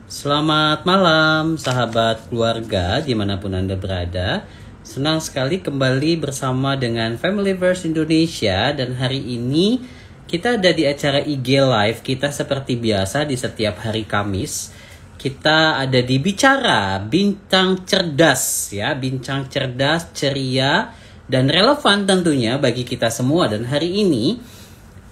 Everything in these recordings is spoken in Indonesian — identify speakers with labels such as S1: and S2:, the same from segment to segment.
S1: Selamat malam sahabat keluarga dimanapun Anda berada. Senang sekali kembali bersama dengan Familyverse Indonesia. Dan hari ini kita ada di acara IG Live kita seperti biasa di setiap hari Kamis. Kita ada di Bicara, bincang cerdas ya, bincang cerdas, ceria, dan relevan tentunya bagi kita semua. Dan hari ini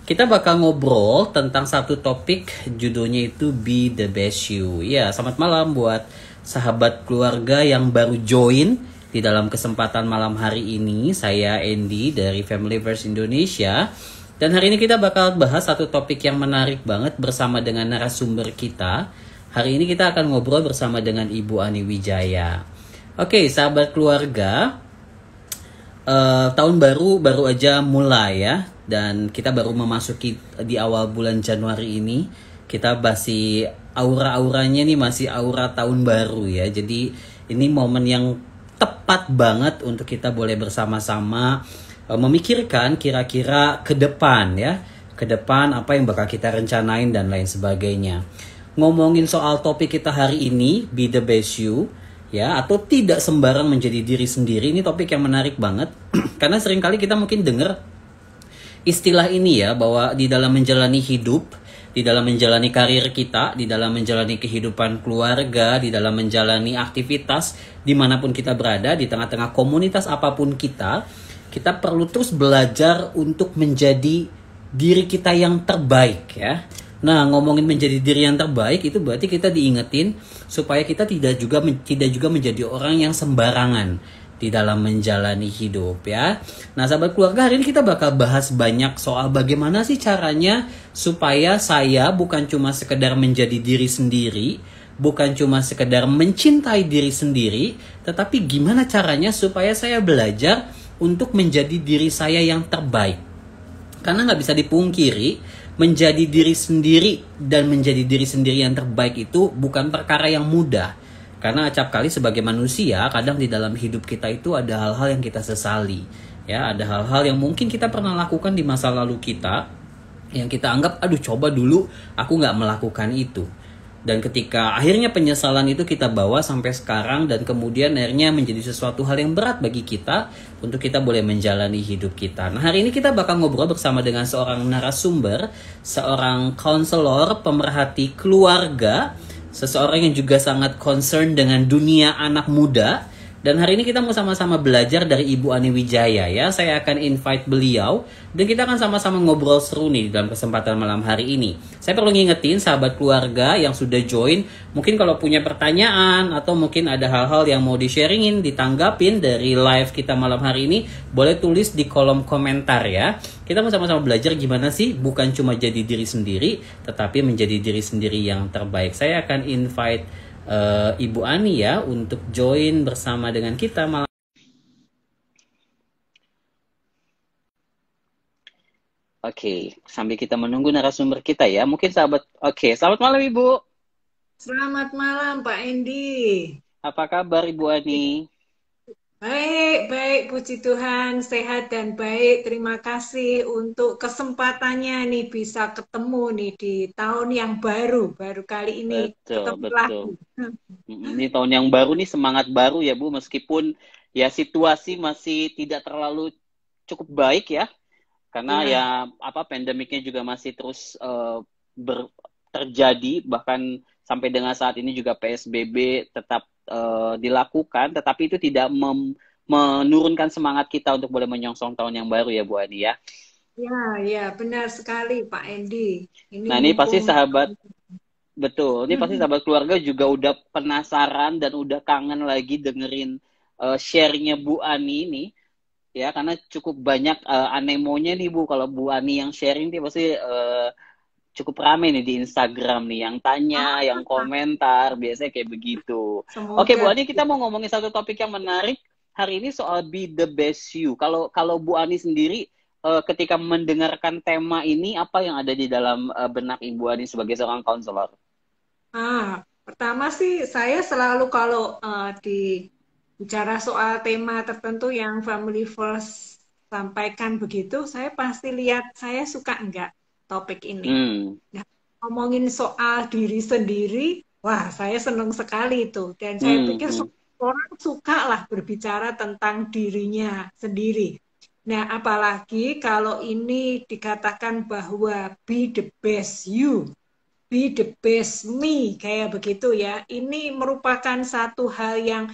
S1: kita bakal ngobrol tentang satu topik, judulnya itu Be The Best You. Ya, selamat malam buat sahabat keluarga yang baru join di dalam kesempatan malam hari ini. Saya Andy dari Familyverse Indonesia. Dan hari ini kita bakal bahas satu topik yang menarik banget bersama dengan narasumber kita. Hari ini kita akan ngobrol bersama dengan Ibu Ani Wijaya. Oke, sahabat keluarga, tahun baru aja mulai ya. Dan kita baru memasuki di awal bulan Januari ini. Kita masih aura-auranya nih masih aura tahun baru ya. Jadi ini momen yang tepat banget untuk kita boleh bersama-sama memikirkan kira-kira ke depan ya. Ke depan apa yang bakal kita rencanain dan lain sebagainya. Ngomongin soal topik kita hari ini, Be The Best You ya, atau tidak sembarang menjadi diri sendiri. Ini topik yang menarik banget. Karena seringkali kita mungkin dengar istilah ini ya, bahwa di dalam menjalani hidup, di dalam menjalani karir kita, di dalam menjalani kehidupan keluarga, di dalam menjalani aktivitas dimanapun kita berada, di tengah-tengah komunitas apapun kita perlu terus belajar untuk menjadi diri kita yang terbaik ya. Nah, ngomongin menjadi diri yang terbaik itu berarti kita diingetin supaya kita tidak juga menjadi orang yang sembarangan di dalam menjalani hidup ya. Nah, sahabat keluarga, hari ini kita bakal bahas banyak soal bagaimana sih caranya supaya saya bukan cuma sekedar menjadi diri sendiri, bukan cuma sekedar mencintai diri sendiri, tetapi gimana caranya supaya saya belajar untuk menjadi diri saya yang terbaik. Karena nggak bisa dipungkiri, menjadi diri sendiri dan menjadi diri sendiri yang terbaik itu bukan perkara yang mudah. Karena acap kali sebagai manusia, kadang di dalam hidup kita itu ada hal-hal yang kita sesali. Ya, ada hal-hal yang mungkin kita pernah lakukan di masa lalu kita, yang kita anggap, aduh coba dulu aku nggak melakukan itu. Dan ketika akhirnya penyesalan itu kita bawa sampai sekarang, dan kemudian akhirnya menjadi sesuatu hal yang berat bagi kita, untuk kita boleh menjalani hidup kita. Nah, hari ini kita bakal ngobrol bersama dengan seorang narasumber, seorang konselor, pemerhati keluarga, seseorang yang juga sangat concern dengan dunia anak muda. Dan hari ini kita mau sama-sama belajar dari Ibu Ani Wijaya ya. Saya akan invite beliau dan kita akan sama-sama ngobrol seru nih dalam kesempatan malam hari ini. Saya perlu ngingetin sahabat keluarga yang sudah join, mungkin kalau punya pertanyaan atau mungkin ada hal-hal yang mau di-sharingin, ditanggapin dari live kita malam hari ini, boleh tulis di kolom komentar ya. Kita mau sama-sama belajar gimana sih bukan cuma jadi diri sendiri, tetapi menjadi diri sendiri yang terbaik. Saya akan invite Ibu Ani ya untuk join bersama dengan kita malam. Oke, sambil kita menunggu narasumber kita ya, mungkin sahabat. Oke, selamat malam Ibu.
S2: Selamat malam Pak Endi.
S1: Apa kabar Ibu Ani?
S2: Baik, puji Tuhan, sehat dan baik. Terima kasih untuk kesempatannya nih bisa ketemu nih di tahun yang baru kali ini.
S1: Betul. Ini tahun yang baru nih, semangat baru ya Bu, meskipun ya situasi masih tidak terlalu cukup baik ya. Karena ya pandemiknya juga masih terus terjadi, bahkan sampai dengan saat ini juga PSBB tetap dilakukan, tetapi itu tidak menurunkan semangat kita untuk boleh menyongsong tahun yang baru ya Bu Ani ya.
S2: Ya, benar sekali Pak Endi.
S1: Ini pasti sahabat, betul, ini pasti sahabat keluarga juga udah penasaran dan udah kangen lagi dengerin share-nya Bu Ani ini. Ya, karena cukup banyak anemonya nih Bu. Kalau Bu Ani yang sharing nih pasti cukup rame nih di Instagram nih, yang tanya, yang komentar, biasanya kayak begitu. Oke Bu Ani, kita mau ngomongin satu topik yang menarik hari ini soal Be The Best You. Kalau Bu Ani sendiri ketika mendengarkan tema ini, apa yang ada di dalam benak Ibu Ani sebagai seorang konselor?
S2: Pertama sih saya selalu kalau bicara soal tema tertentu yang family first sampaikan begitu, saya pasti lihat saya suka enggak topik ini.
S1: Hmm.
S2: Nah, ngomongin soal diri sendiri, wah saya senang sekali itu. Dan saya
S1: Hmm.
S2: pikir
S1: Hmm.
S2: orang suka lah berbicara tentang dirinya sendiri. Nah, apalagi kalau ini dikatakan bahwa be the best you, be the best me, kayak begitu ya. Ini merupakan satu hal yang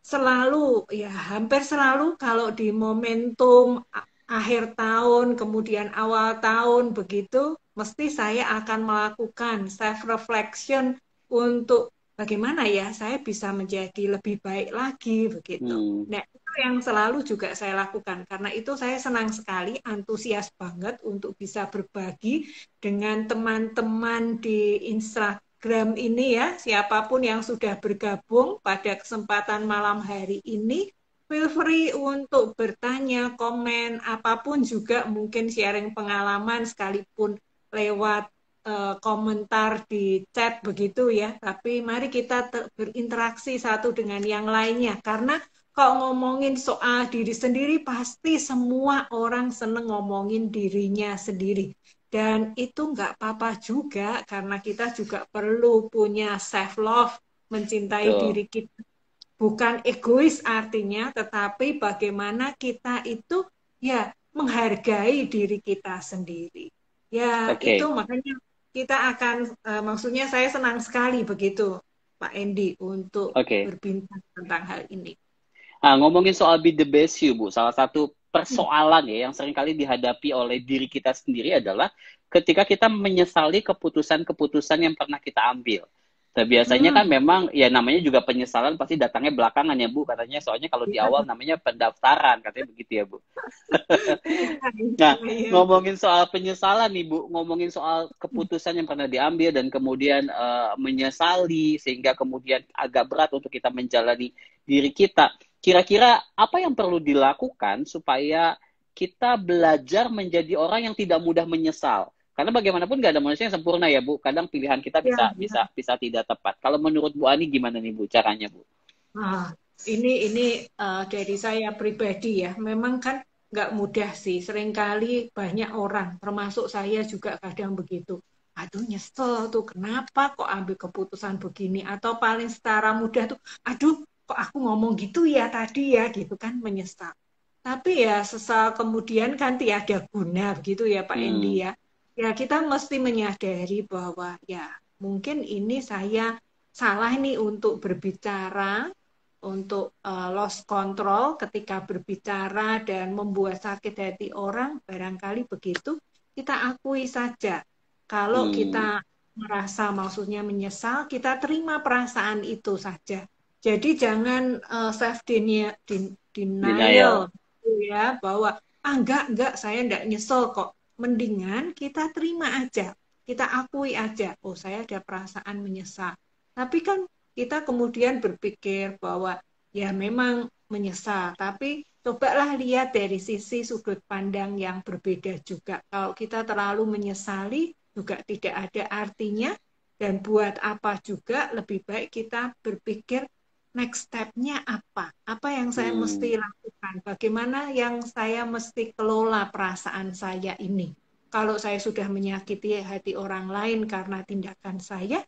S2: selalu, ya hampir selalu kalau di momentum akhir tahun, kemudian awal tahun begitu, mesti saya akan melakukan self-reflection untuk bagaimana ya saya bisa menjadi lebih baik lagi begitu.
S1: Hmm.
S2: Nah, itu yang selalu juga saya lakukan. Karena itu saya senang sekali, antusias banget untuk bisa berbagi dengan teman-teman di Instagram ini ya, siapapun yang sudah bergabung pada kesempatan malam hari ini, feel free untuk bertanya, komen, apapun juga mungkin sharing pengalaman sekalipun lewat komentar di chat begitu ya. Tapi mari kita berinteraksi satu dengan yang lainnya, karena kalau ngomongin soal diri sendiri pasti semua orang seneng ngomongin dirinya sendiri. Dan itu nggak apa-apa juga, karena kita juga perlu punya self-love, mencintai
S1: Betul.
S2: diri kita. Bukan egois artinya, tetapi bagaimana kita itu ya menghargai diri kita sendiri. Ya itu
S1: Oke.
S2: makanya kita akan, maksudnya saya senang sekali begitu Pak Endi untuk
S1: Oke.
S2: berbincang tentang hal ini.
S1: Ngomongin soal be the best you, Bu, salah satu persoalan ya yang seringkali dihadapi oleh diri kita sendiri adalah ketika kita menyesali keputusan-keputusan yang pernah kita ambil. Nah, biasanya kan
S2: Hmm,
S1: memang ya namanya juga penyesalan pasti datangnya belakangan ya, Bu, katanya soalnya kalau di
S2: ya,
S1: awal namanya pendaftaran, katanya begitu ya, Bu.
S2: iya,
S1: Nah,
S2: iya, iya.
S1: ngomongin soal penyesalan nih, Bu, ngomongin soal keputusan yang pernah diambil dan kemudian menyesali sehingga kemudian agak berat untuk kita menjalani diri kita. Kira-kira apa yang perlu dilakukan supaya kita belajar menjadi orang yang tidak mudah menyesal? Karena bagaimanapun nggak ada manusia yang sempurna ya, Bu. Kadang pilihan kita
S2: Ya,
S1: bisa
S2: ya.
S1: bisa bisa tidak tepat. Kalau menurut Bu Ani gimana nih, Bu, caranya, Bu?
S2: Nah, ini dari saya pribadi ya, memang kan nggak mudah sih. Seringkali banyak orang, termasuk saya juga kadang begitu. Aduh nyesel tuh, kenapa kok ambil keputusan begini? Atau paling setara mudah tuh, aduh kok aku ngomong gitu ya tadi ya, gitu kan menyesal. Tapi ya sesal kemudian kan tiada guna begitu ya Pak
S1: Hmm.
S2: Endi ya. Ya kita mesti menyadari bahwa ya mungkin ini saya salah nih untuk berbicara, untuk lost control ketika berbicara dan membuat sakit hati orang, barangkali begitu, kita akui saja. Kalau
S1: Hmm.
S2: kita merasa maksudnya menyesal, kita terima perasaan itu saja. Jadi jangan self denial
S1: Denial.
S2: gitu ya, bahwa enggak saya enggak nyesel kok. Mendingan kita terima aja, kita akui aja, oh saya ada perasaan menyesal. Tapi kan kita kemudian berpikir bahwa ya memang menyesal, tapi cobalah lihat dari sisi sudut pandang yang berbeda juga. Kalau kita terlalu menyesali juga tidak ada artinya, dan buat apa juga, lebih baik kita berpikir next step-nya apa? Apa yang saya
S1: Hmm.
S2: mesti lakukan? Bagaimana yang saya mesti kelola perasaan saya ini? Kalau saya sudah menyakiti hati orang lain karena tindakan saya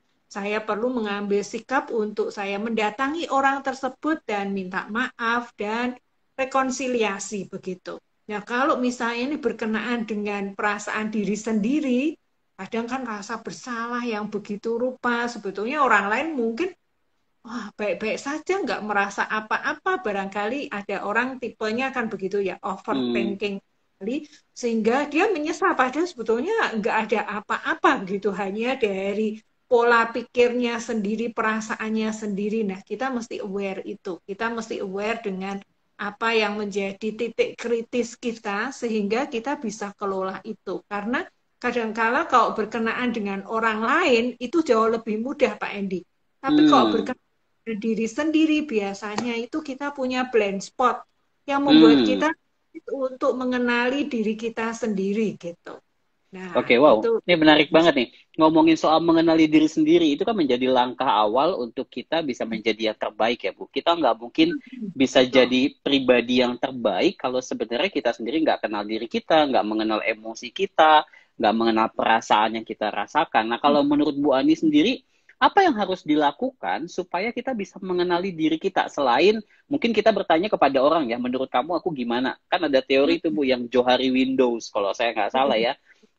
S2: perlu mengambil sikap untuk saya mendatangi orang tersebut dan minta maaf dan rekonsiliasi begitu. Nah, kalau misalnya ini berkenaan dengan perasaan diri sendiri, kadang kan rasa bersalah yang begitu rupa, sebetulnya orang lain mungkin wah, baik-baik saja, nggak merasa apa-apa. Barangkali ada orang tipenya kan begitu ya,
S1: Hmm.
S2: overthinking kali, sehingga dia menyesal. Padahal sebetulnya nggak ada apa-apa begitu, hanya dari pola pikirnya sendiri, perasaannya sendiri. Nah, kita mesti aware itu. Kita mesti aware dengan apa yang menjadi titik kritis kita, sehingga kita bisa kelola itu. Karena kadangkala kalau berkenaan dengan orang lain, itu jauh lebih mudah, Pak Endi. Tapi kalau
S1: Hmm.
S2: berkenaan diri sendiri biasanya itu kita punya blind spot yang membuat
S1: Hmm.
S2: kita untuk mengenali diri kita sendiri gitu. Nah,
S1: Oke, wow.
S2: itu
S1: Ini menarik banget nih. Ngomongin soal mengenali diri sendiri, itu kan menjadi langkah awal untuk kita bisa menjadi yang terbaik ya, Bu. Kita nggak mungkin bisa
S2: betul.
S1: jadi pribadi yang terbaik kalau sebenarnya kita sendiri nggak kenal diri kita, nggak mengenal emosi kita, nggak mengenal perasaan yang kita rasakan. Nah, kalau menurut Bu Ani sendiri, apa yang harus dilakukan supaya kita bisa mengenali diri kita? Selain mungkin kita bertanya kepada orang ya, menurut kamu aku gimana? Kan ada teori itu Bu, yang Johari Windows, kalau saya nggak salah ya,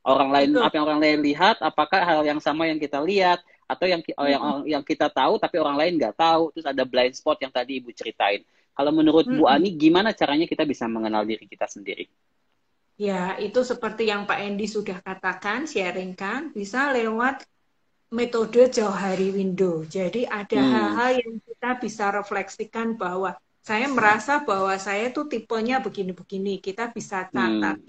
S1: orang lain,
S2: Betul.
S1: apa yang orang lain lihat, apakah hal yang sama yang kita lihat, atau yang kita tahu tapi orang lain nggak tahu. Terus ada blind spot yang tadi Ibu ceritain. Kalau menurut Bu Ani, gimana caranya kita bisa mengenal diri kita sendiri?
S2: Ya, itu seperti yang Pak Endi sudah katakan, sharingkan, bisa lewat metode Johari Window. Jadi ada
S1: Hmm,
S2: hal-hal yang kita bisa refleksikan bahwa saya merasa bahwa saya tuh tipenya begini-begini. Kita bisa catat,
S1: hmm,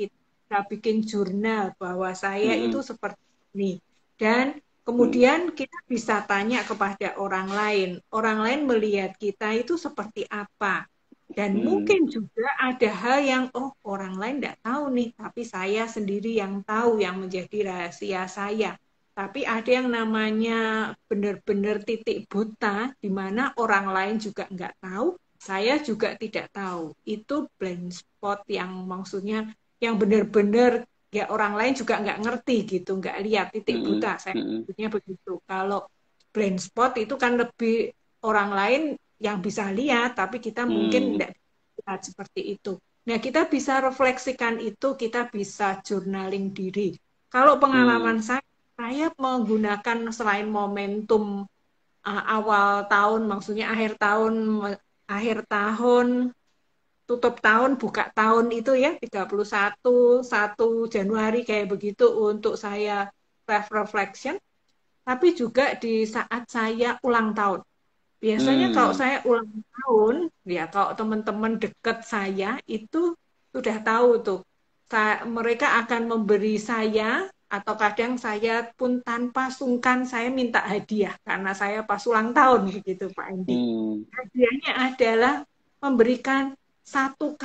S2: kita bikin jurnal bahwa saya itu
S1: hmm,
S2: seperti ini. Dan
S1: hmm,
S2: kemudian kita bisa tanya kepada orang lain. Orang lain melihat kita itu seperti apa. Dan
S1: hmm,
S2: mungkin juga ada hal yang, oh orang lain tidak tahu nih, tapi saya sendiri yang tahu, yang menjadi rahasia saya. Tapi ada yang namanya benar-benar titik buta, di mana orang lain juga nggak tahu, saya juga tidak tahu. Itu blind spot yang maksudnya yang benar-benar ya orang lain juga nggak ngerti gitu, nggak lihat titik
S1: hmm,
S2: buta. Saya
S1: hmm,
S2: sebutnya begitu. Kalau blind spot itu kan lebih orang lain yang bisa lihat, tapi kita mungkin
S1: hmm,
S2: tidak lihat seperti itu. Nah, kita bisa refleksikan itu, kita bisa journaling diri. Kalau
S1: hmm,
S2: pengalaman saya menggunakan selain momentum awal tahun, maksudnya akhir tahun, tutup tahun, buka tahun itu ya, 1 Januari kayak begitu untuk saya self reflection, tapi juga di saat saya ulang tahun. Biasanya kalau
S1: hmm,
S2: saya ulang tahun, ya kalau teman-teman dekat saya itu sudah tahu tuh, mereka akan memberi saya atau kadang saya pun tanpa sungkan saya minta hadiah karena saya pas ulang tahun gitu Pak Andi.
S1: hmm,
S2: Hadiahnya adalah memberikan satu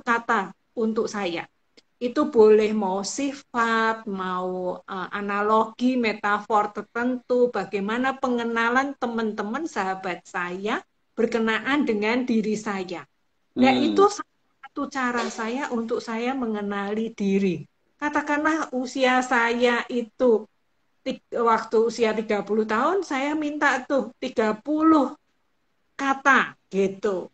S2: kata untuk saya. Itu boleh mau sifat, mau analogi, metafor tertentu, bagaimana pengenalan teman-teman sahabat saya berkenaan dengan diri saya. Nah,
S1: hmm,
S2: itu satu cara saya untuk saya mengenali diri. Katakanlah usia saya itu waktu usia 30 tahun, saya minta tuh 30 kata gitu.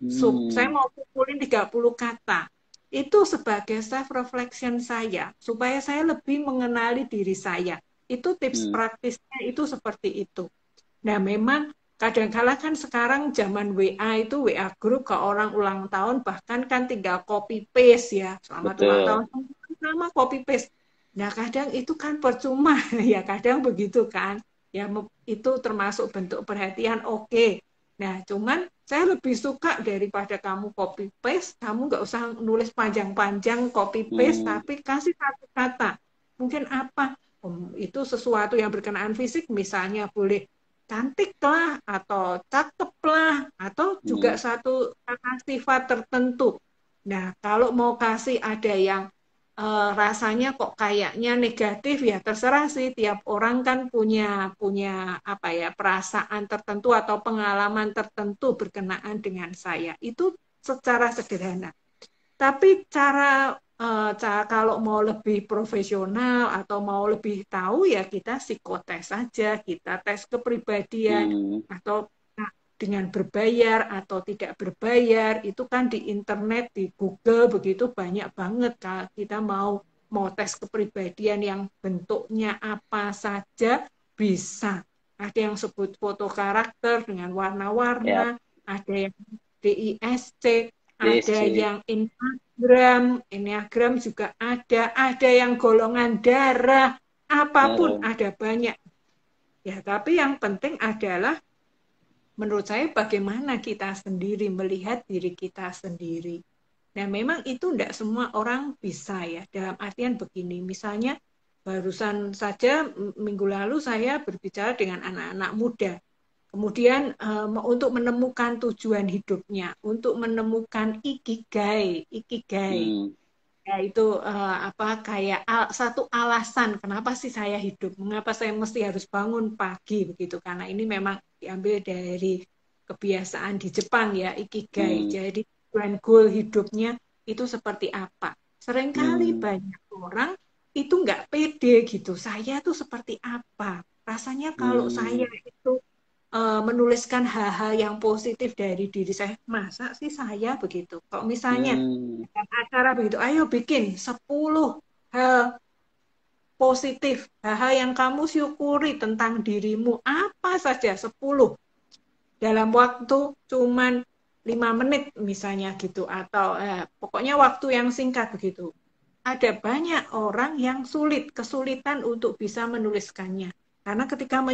S2: Saya
S1: hmm,
S2: mau kumpulin 30 kata. Itu sebagai self reflection saya supaya saya lebih mengenali diri saya. Itu tips
S1: hmm,
S2: praktisnya itu seperti itu. Nah, memang kadang-kala kan sekarang zaman WA itu WA grup ke orang ulang tahun bahkan kan tinggal copy paste ya. Selamat ulang tahun
S1: betul.
S2: sama copy paste. Nah, kadang itu kan percuma ya, kadang begitu kan. Ya itu termasuk bentuk perhatian oke. Nah, cuman saya lebih suka daripada kamu copy paste, kamu nggak usah nulis panjang-panjang copy paste,
S1: Hmm,
S2: tapi kasih satu kata. Mungkin apa? Itu sesuatu yang berkenaan fisik, misalnya boleh cantik lah, atau cakep lah, atau juga
S1: hmm,
S2: satu kata sifat tertentu. Nah, kalau mau kasih ada yang rasanya kok kayaknya negatif ya terserah sih, tiap orang kan punya punya apa ya perasaan tertentu atau pengalaman tertentu berkenaan dengan saya itu secara sederhana. Tapi kalau mau lebih profesional atau mau lebih tahu ya kita psikotes saja, kita tes kepribadian
S1: hmm,
S2: atau dengan berbayar atau tidak berbayar itu kan di internet di Google begitu banyak banget kalau kita mau tes kepribadian yang bentuknya apa saja bisa. Ada yang sebut foto karakter dengan
S1: ya,
S2: warna-warna, ada yang DISC, ada
S1: DSC.
S2: yang Enneagram juga ada yang golongan darah, apapun
S1: Nah,
S2: ada banyak. Ya, tapi yang penting adalah menurut saya bagaimana kita sendiri melihat diri kita sendiri. Nah, memang itu tidak semua orang bisa ya. Dalam artian begini, misalnya barusan saja minggu lalu saya berbicara dengan anak-anak muda. Kemudian untuk menemukan tujuan hidupnya, untuk menemukan ikigai, ikigai.
S1: Hmm.
S2: Ya itu kayak satu alasan kenapa sih saya hidup, mengapa saya mesti harus bangun pagi begitu. Karena ini memang diambil dari kebiasaan di Jepang ya, ikigai.
S1: Hmm.
S2: Jadi tujuan goal hidupnya itu seperti apa. Seringkali
S1: Hmm.
S2: banyak orang itu nggak pede gitu. Saya tuh seperti apa? Rasanya kalau saya
S1: Hmm.
S2: itu menuliskan hal-hal yang positif dari diri saya, masa sih saya begitu? Kok misalnya
S1: Hmm.
S2: acara begitu, ayo bikin 10 hal positif, hal-hal yang kamu syukuri tentang dirimu, apa saja 10 dalam waktu cuman 5 menit misalnya gitu, atau pokoknya waktu yang singkat begitu. Ada banyak orang yang kesulitan untuk bisa menuliskannya. Karena ketika
S1: Hmm.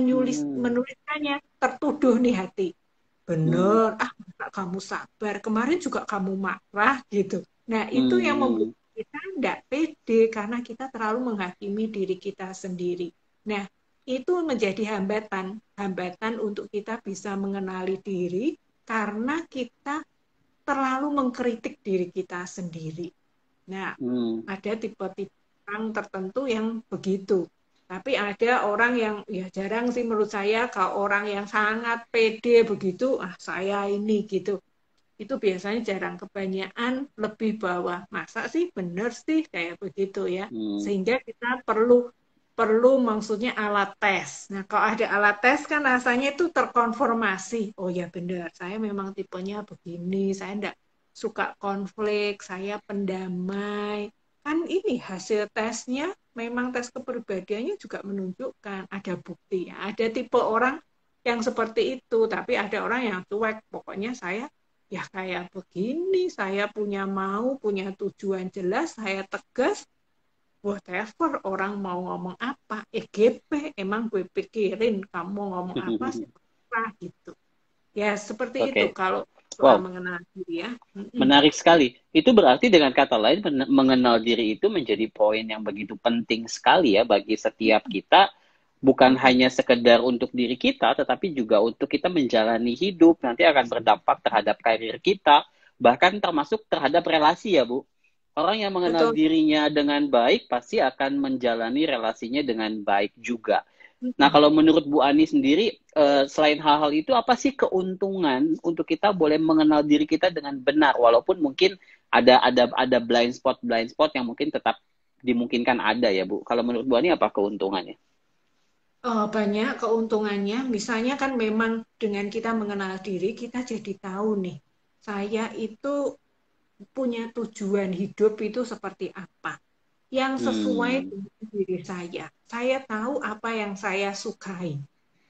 S2: menuliskannya, tertuduh nih hati.
S1: Hmm.
S2: Bener, masa kamu sabar, kemarin juga kamu marah gitu. Nah, itu yang membuat
S1: Hmm.
S2: kita tidak pede karena kita terlalu menghakimi diri kita sendiri. Nah, itu menjadi hambatan, hambatan untuk kita bisa mengenali diri karena kita terlalu mengkritik diri kita sendiri. Nah,
S1: Hmm.
S2: ada tipe-tipe orang tertentu yang begitu. Tapi ada orang yang ya jarang sih menurut saya kalau orang yang sangat pede begitu, saya ini gitu. Itu biasanya jarang, kebanyakan lebih bawah. Masa sih benar sih kayak begitu ya.
S1: Hmm.
S2: Sehingga kita perlu perlu maksudnya alat tes. Nah, kalau ada alat tes kan rasanya itu terkonfirmasi. Oh ya benar, saya memang tipenya begini, saya enggak suka konflik, saya pendamai. Kan ini hasil tesnya, memang tes kepribadiannya juga menunjukkan ada bukti ya. Ada tipe orang yang seperti itu, tapi ada orang yang cuek. Pokoknya saya ya kayak begini, saya punya punya tujuan jelas, saya tegas, whatever orang mau ngomong apa, EGP, emang gue pikirin kamu ngomong apa sih, apa gitu. Ya seperti itu
S1: Oke.
S2: kalau soal
S1: Wow,
S2: mengenal diri ya.
S1: menarik sekali. Itu berarti dengan kata lain mengenal diri itu menjadi poin yang begitu penting sekali ya bagi setiap kita, bukan hanya sekedar untuk diri kita, tetapi juga untuk kita menjalani hidup, nanti akan berdampak terhadap karir kita, bahkan termasuk terhadap relasi ya, Bu. Orang yang mengenal
S2: Betul.
S1: dirinya dengan baik pasti akan menjalani relasinya dengan baik juga. Nah, kalau menurut Bu Ani sendiri, selain hal-hal itu, apa sih keuntungan untuk kita boleh mengenal diri kita dengan benar, walaupun mungkin ada blind spot yang mungkin tetap dimungkinkan ada ya, Bu. Kalau menurut Bu Ani apa keuntungannya?
S2: Banyak keuntungannya, misalnya kan memang dengan kita mengenal diri, kita jadi tahu nih, saya itu punya tujuan hidup itu seperti apa. Yang sesuai
S1: Hmm.
S2: dengan diri saya. Saya tahu apa yang saya sukai.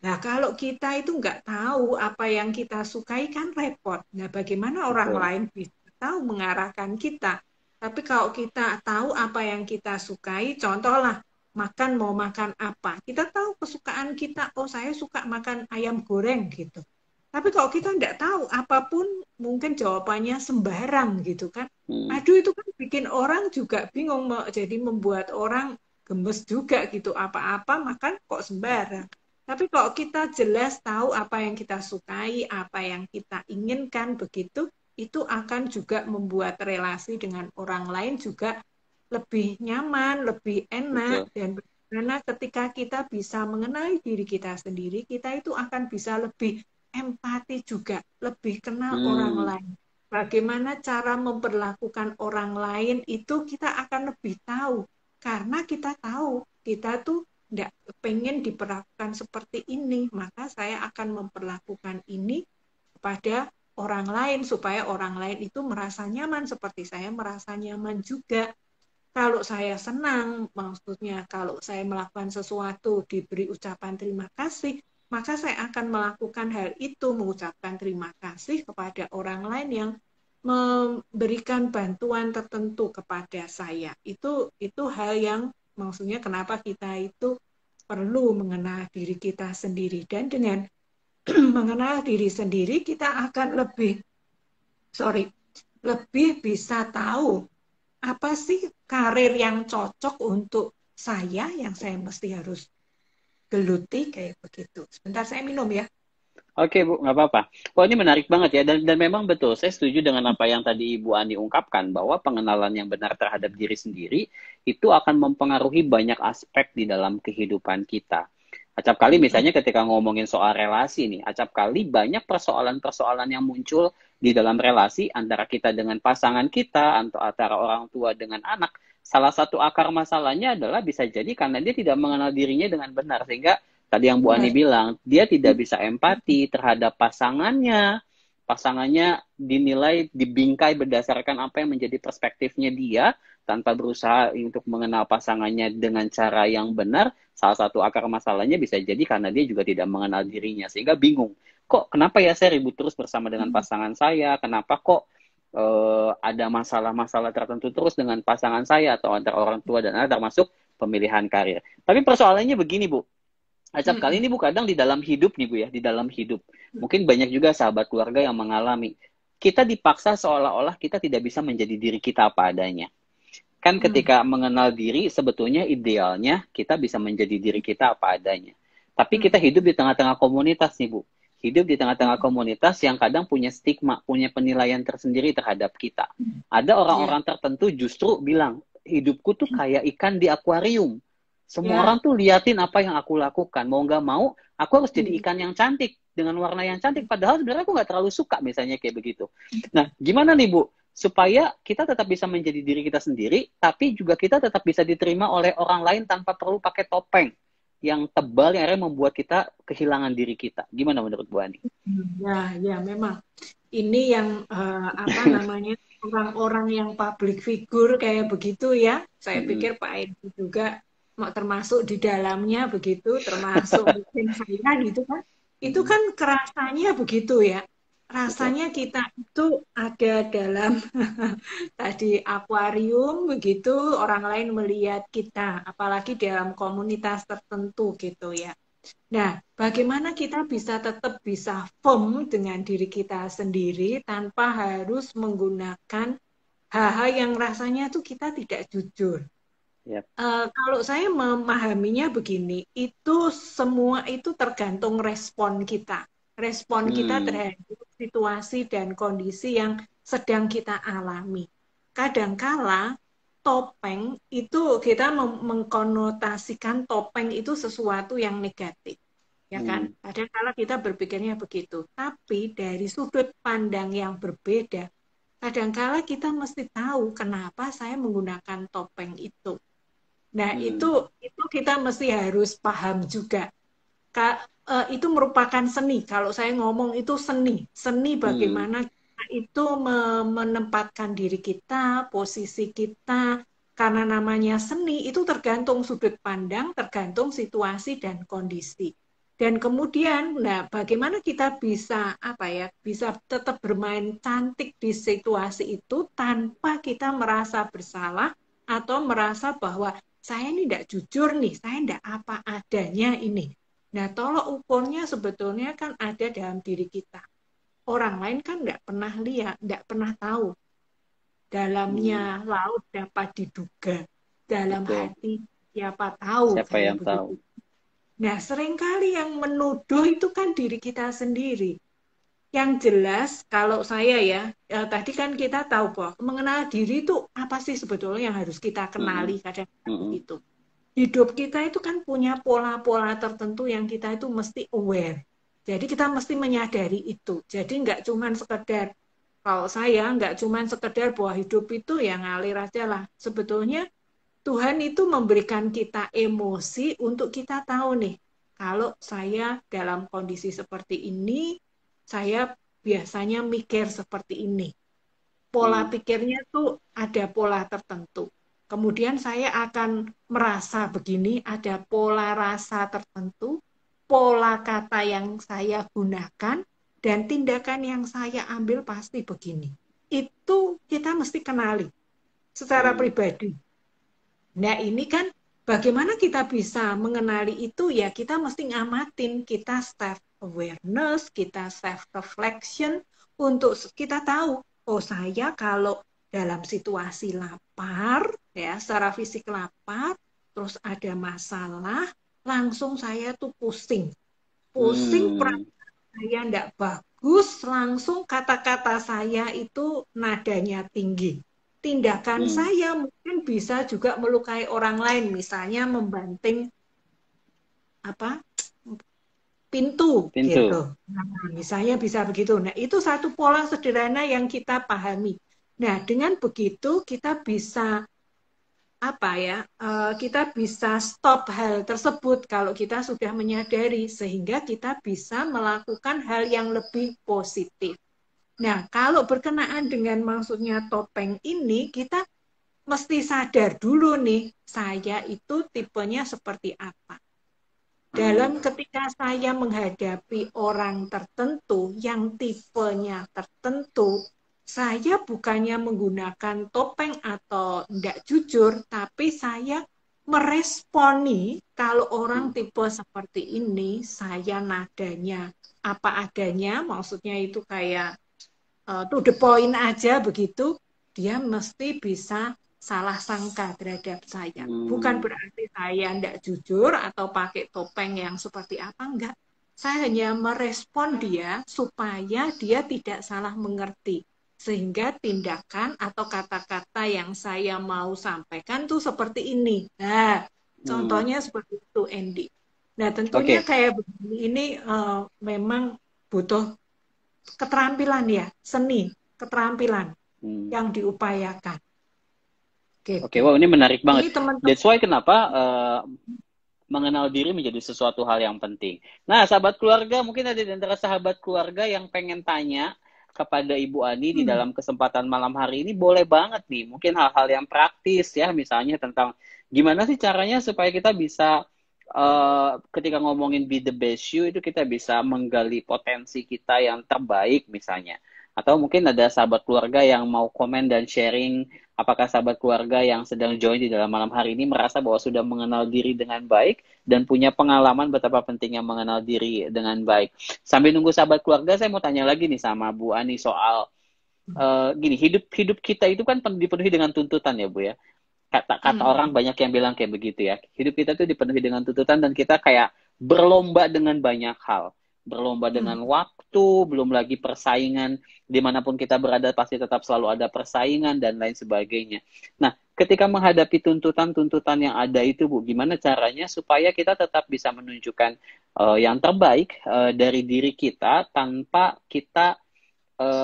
S2: Nah, kalau kita itu nggak tahu apa yang kita sukai kan repot. Nah, bagaimana orang
S1: Betul.
S2: lain bisa tahu mengarahkan kita? Tapi kalau kita tahu apa yang kita sukai, contohlah makan mau makan apa. Kita tahu kesukaan kita, oh saya suka makan ayam goreng gitu. Tapi kalau kita nggak tahu apapun mungkin jawabannya sembarang gitu kan.
S1: Hmm.
S2: Aduh itu kan bikin orang juga bingung, jadi membuat orang gemes juga gitu. Apa-apa makan kok sembarang. Tapi kalau kita jelas tahu apa yang kita sukai, apa yang kita inginkan begitu, itu akan juga membuat relasi dengan orang lain juga lebih nyaman, lebih enak,
S1: Betul.
S2: dan karena ketika kita bisa mengenali diri kita sendiri, kita itu akan bisa lebih empati juga, lebih kenal orang
S1: Hmm.
S2: lain. Bagaimana cara memperlakukan orang lain itu kita akan lebih tahu. Karena kita tahu, kita tuh tidak pengen diperlakukan seperti ini, maka saya akan memperlakukan ini kepada orang lain, supaya orang lain itu merasa nyaman, seperti saya merasa nyaman juga. Kalau saya senang, maksudnya kalau saya melakukan sesuatu diberi ucapan terima kasih, maka saya akan melakukan hal itu, mengucapkan terima kasih kepada orang lain yang memberikan bantuan tertentu kepada saya. Itu hal yang maksudnya kenapa kita itu perlu mengenal diri kita sendiri, dan dengan mengenal diri sendiri kita akan lebih bisa tahu apa sih karir yang cocok untuk saya yang saya mesti harus geluti kayak begitu. Sebentar saya minum ya.
S1: Oke Bu, nggak apa-apa. Wah ini menarik banget ya, dan memang betul, saya setuju dengan apa yang tadi Ibu Ani ungkapkan, bahwa pengenalan yang benar terhadap diri sendiri, itu akan mempengaruhi banyak aspek di dalam kehidupan kita. Acap kali
S2: Mm-mm.
S1: misalnya ketika ngomongin soal relasi nih, acap kali banyak persoalan-persoalan yang muncul di dalam relasi antara kita dengan pasangan kita, atau antara orang tua dengan anak. Salah satu akar masalahnya adalah bisa jadi karena dia tidak mengenal dirinya dengan benar, sehingga tadi yang Bu Ani
S2: Benar.
S1: bilang, dia tidak bisa empati terhadap pasangannya. Pasangannya dinilai, dibingkai berdasarkan apa yang menjadi perspektifnya dia, tanpa berusaha untuk mengenal pasangannya dengan cara yang benar. Salah satu akar masalahnya bisa jadi karena dia juga tidak mengenal dirinya, sehingga bingung. Kok kenapa ya saya ribut terus bersama dengan pasangan saya? Kenapa kok ada masalah-masalah tertentu terus dengan pasangan saya atau antara orang tua dan anak, termasuk pemilihan karir. Tapi persoalannya begini Bu, acap kali
S2: Mm-mm.
S1: ini Bu, kadang di dalam hidup nih Bu ya, di dalam hidup. Mungkin banyak juga sahabat keluarga yang mengalami. Kita dipaksa seolah-olah kita tidak bisa menjadi diri kita apa adanya. Kan
S2: Mm.
S1: ketika mengenal diri, sebetulnya idealnya kita bisa menjadi diri kita apa adanya. Tapi kita
S2: Mm.
S1: hidup di tengah-tengah komunitas nih Bu. Hidup di tengah-tengah komunitas yang kadang punya stigma, punya penilaian tersendiri terhadap kita. Ada
S2: Ya,
S1: orang-orang tertentu justru bilang, hidupku tuh kayak ikan di akuarium. Semua
S2: ya.
S1: orang tuh liatin apa yang aku lakukan. Mau nggak mau, aku harus jadi
S2: Mm.
S1: ikan yang cantik. Dengan warna yang cantik. Padahal sebenarnya aku nggak terlalu suka misalnya kayak begitu. Nah, gimana nih Bu? Supaya kita tetap bisa menjadi diri kita sendiri, tapi juga kita tetap bisa diterima oleh orang lain tanpa perlu pakai topeng yang tebal yang akhirnya membuat kita kehilangan diri kita. Gimana menurut Bu Ani?
S2: Ya, ya, memang ini yang apa namanya orang-orang yang public figure kayak begitu ya. Saya
S1: Mm-mm.
S2: pikir Pak Edi juga termasuk di dalamnya begitu, termasuk mungkin saya gitu kan. Itu
S1: Mm-mm.
S2: kan kerasanya begitu ya.
S1: Betul.
S2: Rasanya kita itu ada dalam tadi akuarium begitu, orang lain melihat kita, apalagi dalam komunitas tertentu gitu ya. Nah, bagaimana kita bisa tetap bisa firm dengan diri kita sendiri tanpa harus menggunakan hal-hal yang rasanya tuh kita tidak jujur.
S1: Yep.
S2: Kalau saya memahaminya begini, itu semua itu tergantung respon kita. Respon kita
S1: Hmm.
S2: terhadap situasi dan kondisi yang sedang kita alami. Kadangkala topeng itu kita mengkonotasikan topeng itu sesuatu yang negatif, ya kan?
S1: Hmm.
S2: Kadangkala kita berpikirnya begitu. Tapi dari sudut pandang yang berbeda, kadangkala kita mesti tahu kenapa saya menggunakan topeng itu. Nah,
S1: Hmm.
S2: itu kita mesti harus paham juga. Itu merupakan seni. Kalau saya ngomong itu seni. Seni
S1: Hmm.
S2: bagaimana kita itu menempatkan diri kita, posisi kita. Karena namanya seni itu tergantung sudut pandang, tergantung situasi dan kondisi. Dan kemudian, nah bagaimana kita bisa apa ya, bisa tetap bermain cantik di situasi itu tanpa kita merasa bersalah atau merasa bahwa saya ini tidak jujur nih, saya tidak apa adanya ini. Nah, tolok ukurnya sebetulnya kan ada dalam diri kita. Orang lain kan tidak pernah lihat, tidak pernah tahu. Dalamnya
S1: Hmm.
S2: laut dapat diduga, dalam
S1: Betul.
S2: hati siapa tahu
S1: Siapa
S2: kayak
S1: yang
S2: begitu.
S1: tahu?
S2: Nah, seringkali yang menuduh itu kan diri kita sendiri. Yang jelas, kalau saya ya, tadi kan kita tahu bahwa mengenal diri itu apa sih sebetulnya yang harus kita kenali
S1: Hmm.
S2: kadang-kadang
S1: Hmm.
S2: begitu. Hidup kita itu kan punya pola-pola tertentu yang kita itu mesti aware. Jadi kita mesti menyadari itu. Jadi nggak cuma sekedar, kalau saya nggak cuma sekedar bahwa hidup itu ya ngalir aja lah. Sebetulnya Tuhan itu memberikan kita emosi untuk kita tahu nih, kalau saya dalam kondisi seperti ini, saya biasanya mikir seperti ini. Pola
S1: Hmm.
S2: pikirnya tuh ada pola tertentu. Kemudian saya akan merasa begini, ada pola rasa tertentu, pola kata yang saya gunakan, dan tindakan yang saya ambil pasti begini. Itu kita mesti kenali secara
S1: Hmm.
S2: pribadi. Nah, ini kan bagaimana kita bisa mengenali itu ya kita mesti ngamatin, kita self awareness, kita self reflection untuk kita tahu, oh saya kalau dalam situasi lapar ya, secara fisik lapar, terus ada masalah, langsung saya tuh pusing. Pusing
S1: Hmm.
S2: saya tidak bagus, langsung kata-kata saya itu nadanya tinggi. Tindakan saya mungkin bisa juga melukai orang lain, misalnya membanting apa pintu
S1: Pintu.
S2: gitu. Nah, misalnya bisa begitu. Nah, itu satu pola sederhana yang kita pahami. Nah, dengan begitu kita bisa apa ya? Kita bisa stop hal tersebut kalau kita sudah menyadari sehingga kita bisa melakukan hal yang lebih positif. Nah, kalau berkenaan dengan maksudnya topeng ini, kita mesti sadar dulu nih, saya itu tipenya seperti apa. Dalam ketika saya menghadapi orang tertentu yang tipenya tertentu, saya bukannya menggunakan topeng atau tidak jujur, tapi saya meresponi kalau orang tipe seperti ini, saya nadanya apa adanya, maksudnya itu kayak to the point aja begitu, dia mesti bisa salah sangka terhadap saya. Bukan berarti saya tidak jujur atau pakai topeng yang seperti apa, enggak. Saya hanya merespon dia supaya dia tidak salah mengerti. Sehingga tindakan atau kata-kata yang saya mau sampaikan tuh seperti ini. Nah, contohnya seperti itu, Andy. Nah, tentunya
S1: Oke.
S2: kayak begini ini memang butuh keterampilan ya, seni, keterampilan yang diupayakan.
S1: Oke,
S2: Gitu.
S1: wow ini menarik
S2: Ini
S1: banget.
S2: teman-teman.
S1: That's why kenapa mengenal diri menjadi sesuatu hal yang penting. Nah, sahabat keluarga, mungkin ada di antara sahabat keluarga yang pengen tanya kepada Ibu Ani di dalam kesempatan malam hari ini, boleh banget nih. Mungkin hal-hal yang praktis ya, misalnya tentang gimana sih caranya supaya kita bisa ketika ngomongin be the best you itu kita bisa menggali potensi kita yang terbaik misalnya. Atau mungkin ada sahabat keluarga yang mau komen dan sharing, apakah sahabat keluarga yang sedang join di dalam malam hari ini merasa bahwa sudah mengenal diri dengan baik dan punya pengalaman betapa pentingnya mengenal diri dengan baik. Sambil nunggu sahabat keluarga, saya mau tanya lagi nih sama Bu Ani soal gini, hidup kita itu kan dipenuhi dengan tuntutan ya Bu ya. Kata orang banyak yang bilang kayak begitu ya. Hidup kita tuh dipenuhi dengan tuntutan dan kita kayak berlomba dengan banyak hal. Berlomba dengan waktu, belum lagi persaingan. Dimanapun kita berada pasti tetap selalu ada persaingan dan lain sebagainya. Nah, ketika menghadapi tuntutan-tuntutan yang ada itu Bu, gimana caranya supaya kita tetap bisa menunjukkan yang terbaik dari diri kita tanpa kita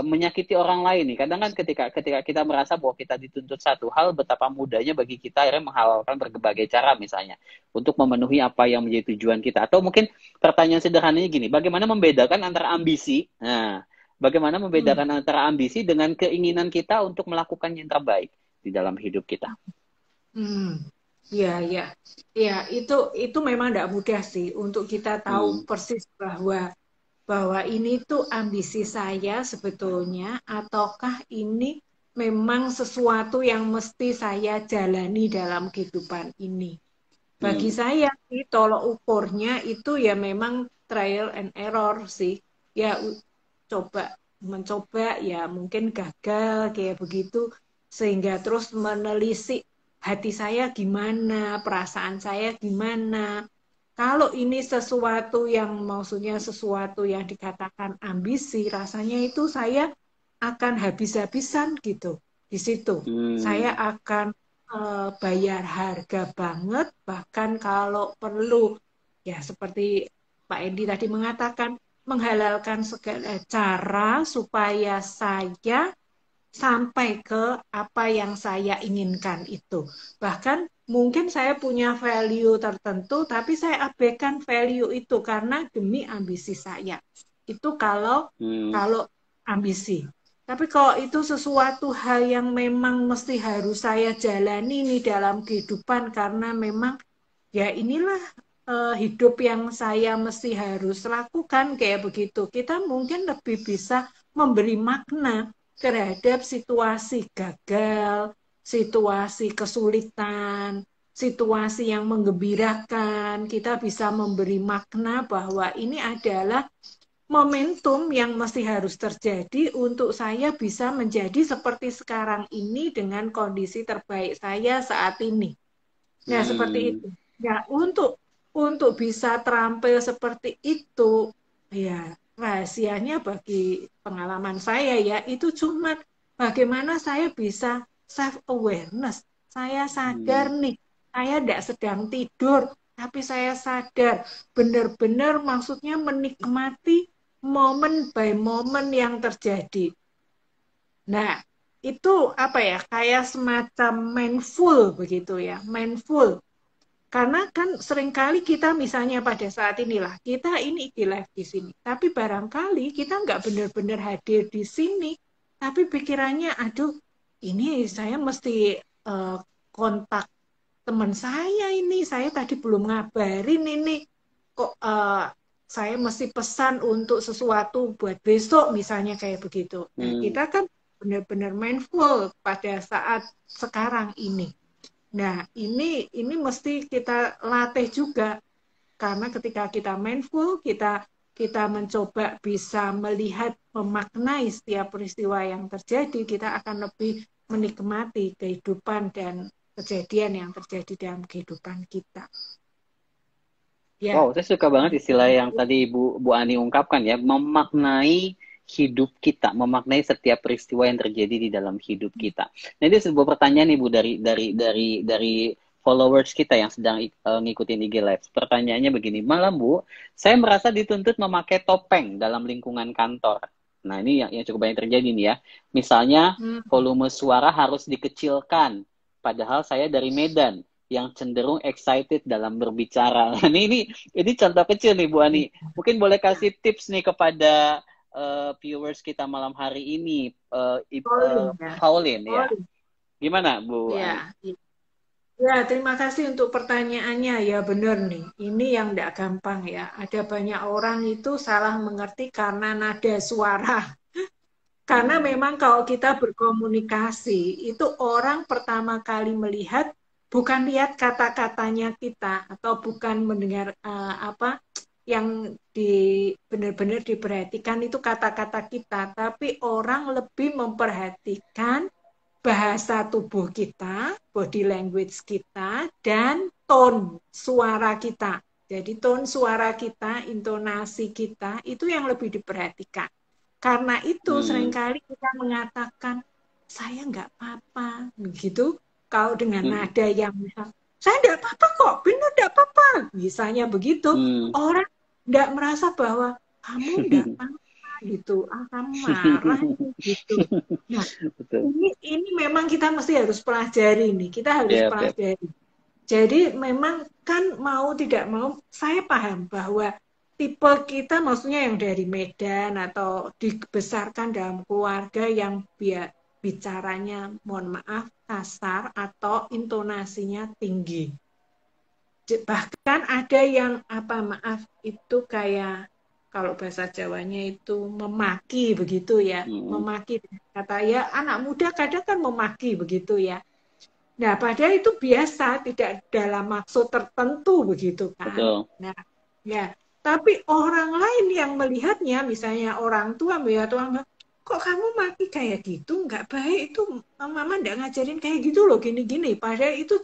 S1: menyakiti orang lain nih. Kadang kan ketika kita merasa bahwa kita dituntut satu hal, betapa mudahnya bagi kita akhirnya menghalalkan berbagai cara misalnya untuk memenuhi apa yang menjadi tujuan kita. Atau mungkin pertanyaan sederhananya gini, bagaimana membedakan antara ambisi? Nah, bagaimana membedakan antara ambisi dengan keinginan kita untuk melakukan yang terbaik di dalam hidup kita?
S2: Ya, ya, ya, itu memang tidak mudah sih untuk kita tahu persis bahwa ini tuh ambisi saya sebetulnya, ataukah ini memang sesuatu yang mesti saya jalani dalam kehidupan ini. Bagi saya sih tolok ukurnya itu ya memang trial and error sih. Ya mencoba ya mungkin gagal kayak begitu sehingga terus menelisik hati saya gimana, perasaan saya gimana. Kalau ini sesuatu yang maksudnya sesuatu yang dikatakan ambisi, rasanya itu saya akan habis-habisan gitu di situ. Saya akan bayar harga banget, bahkan kalau perlu ya seperti Pak Endi tadi mengatakan menghalalkan segala cara supaya saya sampai ke apa yang saya inginkan itu. Bahkan mungkin saya punya value tertentu, tapi saya abaikan value itu karena demi ambisi saya. Itu kalau ambisi. Tapi kalau itu sesuatu hal yang memang mesti harus saya jalani nih dalam kehidupan karena memang ya inilah hidup yang saya mesti harus lakukan kayak begitu. Kita mungkin lebih bisa memberi makna terhadap situasi gagal, situasi kesulitan, situasi yang menggembirakan. Kita bisa memberi makna bahwa ini adalah momentum yang mesti harus terjadi untuk saya bisa menjadi seperti sekarang ini dengan kondisi terbaik saya saat ini. Nah, seperti itu. Ya, untuk bisa terampil seperti itu, ya rahasianya bagi pengalaman saya ya, itu cuma bagaimana saya bisa self awareness. Saya sadar nih, saya tidak sedang tidur, tapi saya sadar benar-benar maksudnya menikmati momen by momen yang terjadi. Nah, itu apa ya, kayak semacam mindful begitu ya, mindful. Karena kan seringkali kita misalnya pada saat inilah, kita ini di live di sini. Tapi barangkali kita nggak benar-benar hadir di sini. Tapi pikirannya, aduh ini saya mesti kontak teman saya ini. Saya tadi belum ngabarin ini. Kok saya mesti pesan untuk sesuatu buat besok misalnya kayak begitu. Nah, kita kan benar-benar mindful pada saat sekarang ini. Nah, ini mesti kita latih juga, karena ketika kita mindful, kita mencoba bisa melihat, memaknai setiap peristiwa yang terjadi, kita akan lebih menikmati kehidupan dan kejadian yang terjadi dalam kehidupan kita. Ya.
S1: Wow, saya suka banget istilah yang tadi Bu Ani ungkapkan ya, memaknai hidup kita, memaknai setiap peristiwa yang terjadi di dalam hidup kita. Nah, ini sebuah pertanyaan nih Bu dari followers kita yang sedang ngikutin IG Live. Pertanyaannya begini, malam Bu, saya merasa dituntut memakai topeng dalam lingkungan kantor. Nah, ini yang cukup banyak terjadi nih ya. Misalnya, volume suara harus dikecilkan, padahal saya dari Medan yang cenderung excited dalam berbicara. Nah, ini contoh kecil nih Bu Ani. Mungkin boleh kasih tips nih kepada viewers kita malam hari ini, Pauline ya. Gimana Bu Ani?
S2: Ya, terima kasih untuk pertanyaannya. Ya benar nih, ini yang tidak gampang ya. Ada banyak orang itu salah mengerti karena nada suara. Karena memang kalau kita berkomunikasi, itu orang pertama kali melihat, bukan lihat kata-katanya kita, atau bukan mendengar yang benar-benar diperhatikan itu kata-kata kita, tapi orang lebih memperhatikan bahasa tubuh kita, body language kita, dan tone suara kita. Jadi tone suara kita, intonasi kita, itu yang lebih diperhatikan. Karena itu seringkali kita mengatakan, saya nggak apa-apa, begitu. Kalau dengan nada yang misal, saya nggak apa-apa kok, benar nggak apa-apa. Misalnya begitu, orang nggak merasa bahwa kamu nggak apa-apa gitu, kamu marah gitu. Nah, ini memang kita mesti harus pelajari nih, kita harus pelajari. Jadi memang kan mau tidak mau, saya paham bahwa tipe kita maksudnya yang dari Medan atau dibesarkan dalam keluarga yang bicaranya, mohon maaf, kasar atau intonasinya tinggi. Bahkan ada yang itu kayak kalau bahasa Jawanya itu memaki begitu ya, memaki kata ya anak muda kadang kan memaki begitu ya. Nah, padahal itu biasa, tidak dalam maksud tertentu begitu kan.
S1: Betul.
S2: Nah, ya, tapi orang lain yang melihatnya, misalnya orang tua melihat orang, kok kamu maki kayak gitu, nggak baik, itu mama nggak ngajarin kayak gitu loh, gini-gini. Padahal itu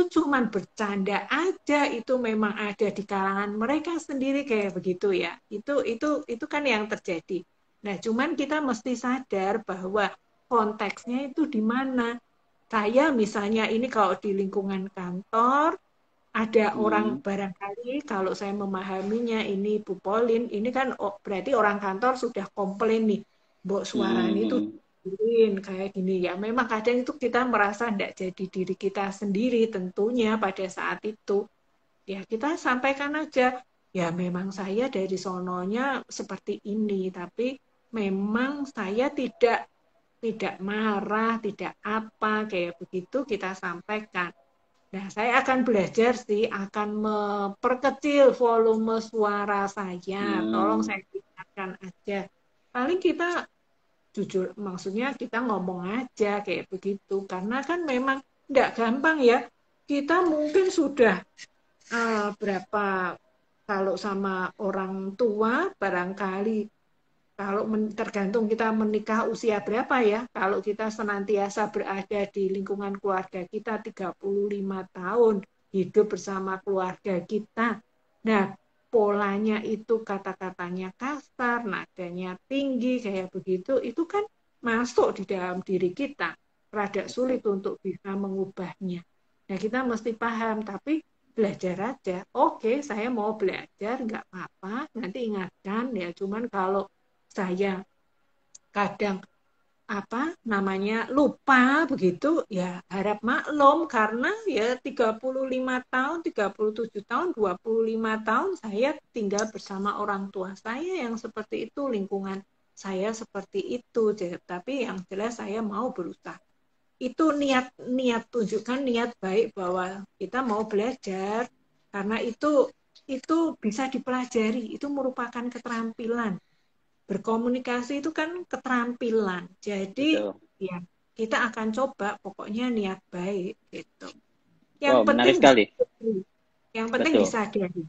S2: cuman bercanda aja, itu memang ada di kalangan mereka sendiri kayak begitu ya. Itu kan yang terjadi. Nah, cuman kita mesti sadar bahwa konteksnya itu di mana. Saya misalnya ini kalau di lingkungan kantor, ada orang barangkali kalau saya memahaminya ini Bu Pauline, ini kan berarti orang kantor sudah komplain nih, Mbok suaranya itu kayak gini ya. Memang kadang itu kita merasa tidak jadi diri kita sendiri tentunya pada saat itu. Ya kita sampaikan aja, ya memang saya dari sononya seperti ini, tapi memang saya tidak marah, tidak apa, kayak begitu kita sampaikan. Nah, saya akan belajar sih, akan memperkecil volume suara saya. Tolong saya tingkatkan aja. Paling kita jujur, maksudnya kita ngomong aja kayak begitu. Karena kan memang tidak gampang ya. Kita mungkin sudah berapa, kalau sama orang tua barangkali, kalau tergantung kita menikah usia berapa ya. Kalau kita senantiasa berada di lingkungan keluarga kita 35 tahun, hidup bersama keluarga kita. Nah, polanya itu kata-katanya kasar, nadanya tinggi, kayak begitu, itu kan masuk di dalam diri kita. Rada sulit untuk bisa mengubahnya. Nah, kita mesti paham, tapi belajar aja. Oke, saya mau belajar, nggak apa-apa. Nanti ingatkan ya, cuman kalau saya kadang lupa begitu ya harap maklum karena ya 35 tahun, 37 tahun, 25 tahun saya tinggal bersama orang tua saya yang seperti itu, lingkungan saya seperti itu. Tapi yang jelas saya mau berusaha. Itu niat tunjukkan niat baik bahwa kita mau belajar karena itu bisa dipelajari, itu merupakan keterampilan. Berkomunikasi itu kan keterampilan. Jadi
S3: Betul.
S2: ya kita akan coba pokoknya niat baik gitu. Yang
S3: Wow,
S2: penting
S3: menarik sekali.
S2: yang penting
S3: Betul.
S2: disadari.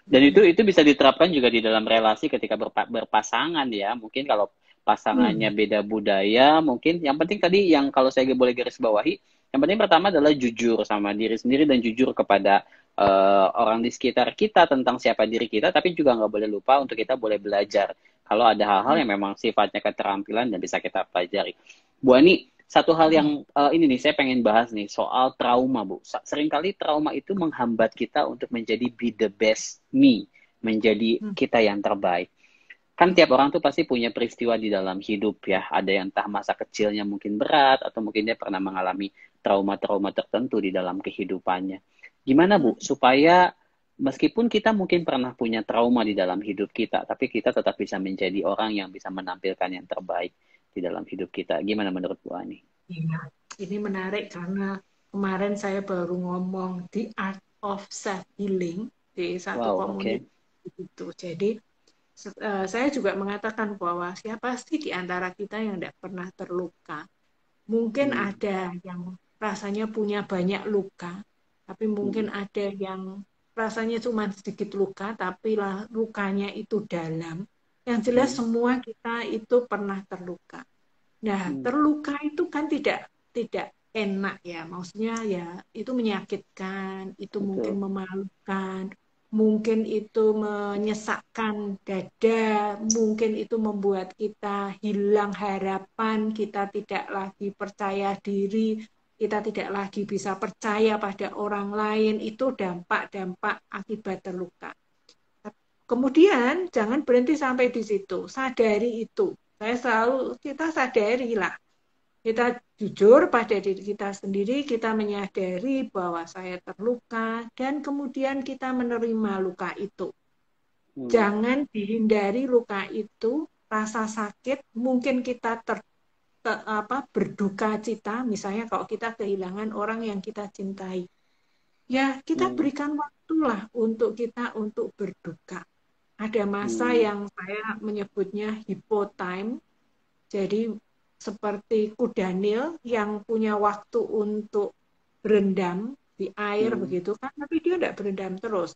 S3: Dan itu bisa diterapkan juga di dalam relasi ketika berpasangan ya. Mungkin kalau pasangannya beda budaya, mungkin yang penting tadi yang kalau saya boleh garis bawahi, yang penting pertama adalah jujur sama diri sendiri dan jujur kepada orang di sekitar kita tentang siapa diri kita, tapi juga nggak boleh lupa untuk kita boleh belajar. Kalau ada hal-hal yang memang sifatnya keterampilan dan bisa kita pelajari. Bu Ani, satu hal yang ini nih saya pengen bahas nih soal trauma, Bu. Seringkali trauma itu menghambat kita untuk menjadi be the best me, menjadi kita yang terbaik. Kan tiap orang tuh pasti punya peristiwa di dalam hidup ya. Ada yang entah masa kecilnya mungkin berat atau mungkin dia pernah mengalami trauma-trauma tertentu di dalam kehidupannya. Gimana Bu supaya meskipun kita mungkin pernah punya trauma di dalam hidup kita, tapi kita tetap bisa menjadi orang yang bisa menampilkan yang terbaik di dalam hidup kita. Gimana menurut Bu Ani?
S2: Iya, ini menarik karena kemarin saya baru ngomong The Art of Self Healing di satu komunitas itu. Jadi saya juga mengatakan bahwa siapa sih di antara kita yang tidak pernah terluka? Mungkin ada yang rasanya punya banyak luka, tapi mungkin ada yang rasanya cuma sedikit luka, tapi lukanya itu dalam. Yang jelas semua kita itu pernah terluka. Nah, terluka itu kan tidak enak ya, maksudnya ya itu menyakitkan, itu mungkin memalukan, mungkin itu menyesakkan dada, mungkin itu membuat kita hilang harapan, kita tidak lagi percaya diri, kita tidak lagi bisa percaya pada orang lain, itu dampak-dampak akibat terluka. Kemudian jangan berhenti sampai di situ, sadari itu. Kita sadari lah. Kita jujur pada diri kita sendiri, kita menyadari bahwa saya terluka, dan kemudian kita menerima luka itu. Jangan dihindari luka itu, rasa sakit, mungkin kita berduka cita, misalnya kalau kita kehilangan orang yang kita cintai. Ya, kita berikan waktulah untuk kita untuk berduka. Ada masa yang saya menyebutnya hypo time. Jadi seperti kuda Nil yang punya waktu untuk berendam di air begitu kan, tapi dia tidak berendam terus.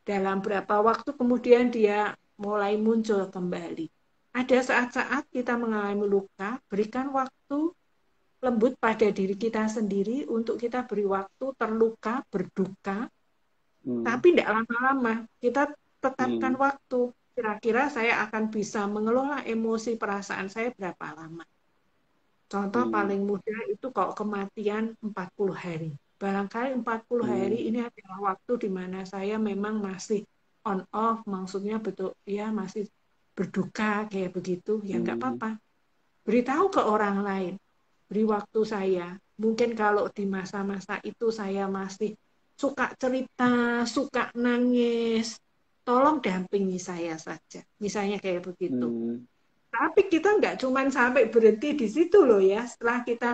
S2: Dalam berapa waktu kemudian dia mulai muncul kembali. Ada saat-saat kita mengalami luka, berikan waktu lembut pada diri kita sendiri untuk kita beri waktu terluka, berduka, tapi tidak lama-lama. Kita tetapkan waktu. Kira-kira saya akan bisa mengelola emosi perasaan saya berapa lama. Contoh paling mudah itu kalau kematian 40 hari. Barangkali 40 hari ini adalah waktu di mana saya memang masih on off, maksudnya betul ya masih berduka kayak begitu, ya nggak apa-apa. Beritahu ke orang lain, beri waktu saya. Mungkin kalau di masa-masa itu saya masih suka cerita, suka nangis, tolong dampingi saya saja. Misalnya kayak begitu. Tapi kita nggak cuma sampai berhenti di situ loh ya. Setelah kita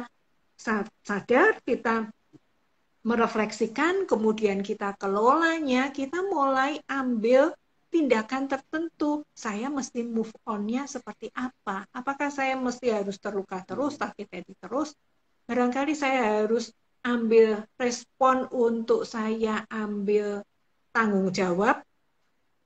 S2: sadar, kita merefleksikan, kemudian kita kelolanya, kita mulai ambil tindakan tertentu. Saya mesti move on-nya seperti apa? Apakah saya mesti harus terluka terus, sakit hati terus? Barangkali saya harus ambil respon untuk saya ambil tanggung jawab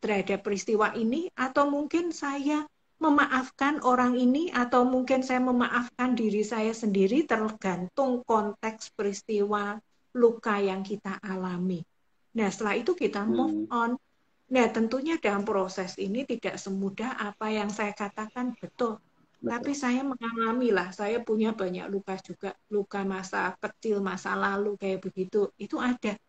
S2: terhadap peristiwa ini, atau mungkin saya memaafkan orang ini, atau mungkin saya memaafkan diri saya sendiri, tergantung konteks peristiwa luka yang kita alami. Nah, setelah itu kita move on. Nah, tentunya dalam proses ini tidak semudah apa yang saya katakan betul. Tapi
S3: Betul.
S2: saya mengalami lah, saya punya banyak luka juga, luka masa kecil, masa lalu kayak begitu. Itu ada.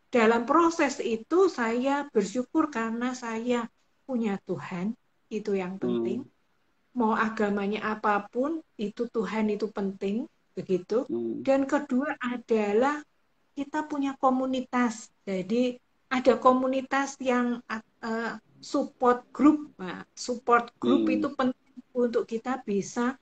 S2: Dalam proses itu saya bersyukur karena saya punya Tuhan, itu yang penting.
S3: Hmm.
S2: Mau agamanya apapun, itu Tuhan itu penting, begitu.
S3: Hmm.
S2: Dan kedua adalah kita punya komunitas. Jadi ada komunitas yang support group. Nah, support group
S3: Hmm.
S2: itu penting untuk kita bisa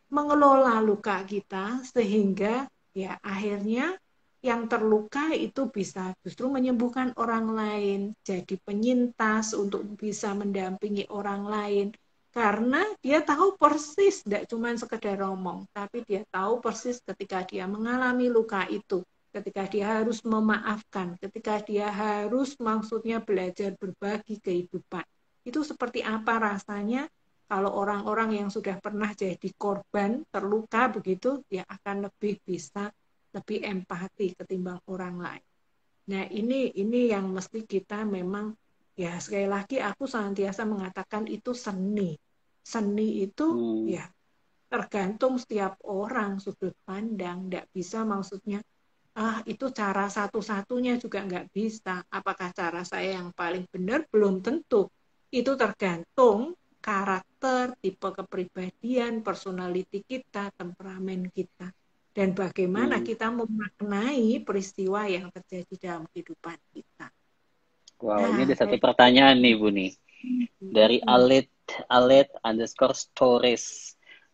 S2: mengelola luka kita sehingga ya akhirnya yang terluka itu bisa justru menyembuhkan orang lain, jadi penyintas untuk bisa mendampingi orang lain. Karena dia tahu persis, tidak cuma sekedar ngomong, tapi dia tahu persis ketika dia mengalami luka itu, ketika dia harus memaafkan, ketika dia harus maksudnya belajar berbagi kehidupan. Itu seperti apa rasanya kalau orang-orang yang sudah pernah jadi korban, terluka begitu, ya akan lebih bisa lebih empati ketimbang orang lain. Nah, ini yang mesti kita memang ya sekali lagi aku senantiasa mengatakan itu seni. Seni itu
S3: Hmm.
S2: ya tergantung setiap orang sudut pandang, tidak bisa maksudnya itu cara satu-satunya juga nggak bisa. Apakah cara saya yang paling benar? Belum tentu. Itu tergantung karakter, tipe kepribadian, personality kita, temperamen kita. Dan bagaimana
S3: Hmm.
S2: kita memaknai peristiwa yang terjadi dalam kehidupan kita.
S3: Wow, ini
S2: Nah,
S3: ada satu
S2: kayak
S3: pertanyaan nih, Bu nih. Dari
S2: gitu.
S3: Alet_stories.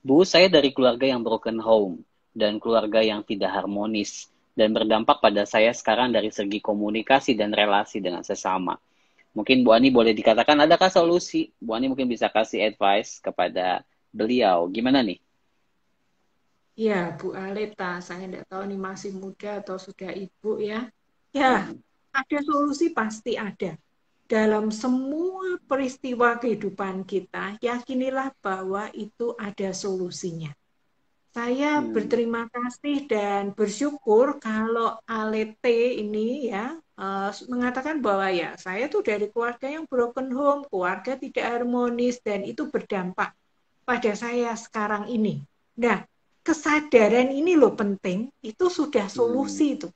S3: Bu, saya dari keluarga yang broken home dan keluarga yang tidak harmonis dan berdampak pada saya sekarang dari segi komunikasi dan relasi dengan sesama. Mungkin Bu Ani boleh dikatakan adakah solusi? Bu Ani mungkin bisa kasih advice kepada beliau. Gimana nih?
S2: Ya, Bu Aleta, saya tidak tahu nih masih muda atau sudah ibu ya. Ya,
S3: Hmm.
S2: ada solusi pasti ada. Dalam semua peristiwa kehidupan kita, yakinilah bahwa itu ada solusinya. Saya
S3: Hmm.
S2: berterima kasih dan bersyukur kalau Alete ini ya mengatakan bahwa ya saya tuh dari keluarga yang broken home, keluarga tidak harmonis dan itu berdampak pada saya sekarang ini. Nah, kesadaran ini loh penting, itu sudah
S3: Hmm.
S2: solusi itu.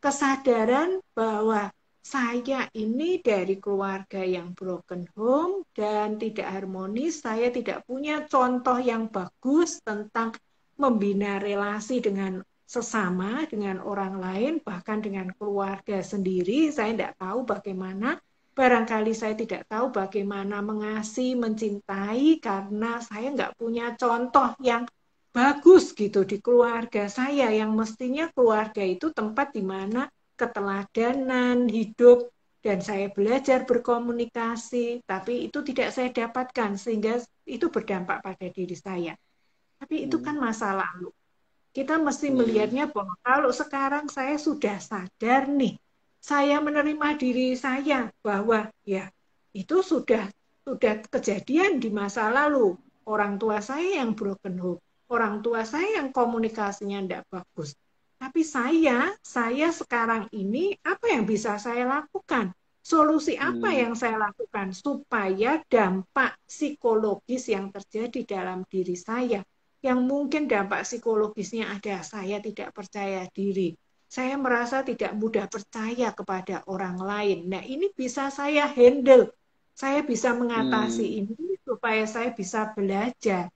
S2: Kesadaran bahwa saya ini dari keluarga yang broken home dan tidak harmonis, saya tidak punya contoh yang bagus tentang membina relasi dengan sesama, dengan orang lain, bahkan dengan keluarga sendiri. Saya tidak tahu bagaimana, barangkali saya tidak tahu bagaimana mengasihi, mencintai, karena saya nggak punya contoh yang bagus gitu di keluarga saya, yang mestinya keluarga itu tempat di mana keteladanan hidup dan saya belajar berkomunikasi, tapi itu tidak saya dapatkan sehingga itu berdampak pada diri saya. Tapi itu
S3: Hmm.
S2: kan masa lalu. Kita mesti
S3: Hmm.
S2: melihatnya bahwa kalau sekarang saya sudah sadar nih, saya menerima diri saya bahwa ya itu sudah kejadian di masa lalu. Orang tua saya yang broken home, orang tua saya yang komunikasinya tidak bagus. Tapi saya sekarang ini apa yang bisa saya lakukan? Solusi apa
S3: Hmm.
S2: yang saya lakukan supaya dampak psikologis yang terjadi dalam diri saya, yang mungkin dampak psikologisnya ada, saya tidak percaya diri, saya merasa tidak mudah percaya kepada orang lain. Nah, ini bisa saya handle, saya bisa mengatasi
S3: Hmm.
S2: ini supaya saya bisa belajar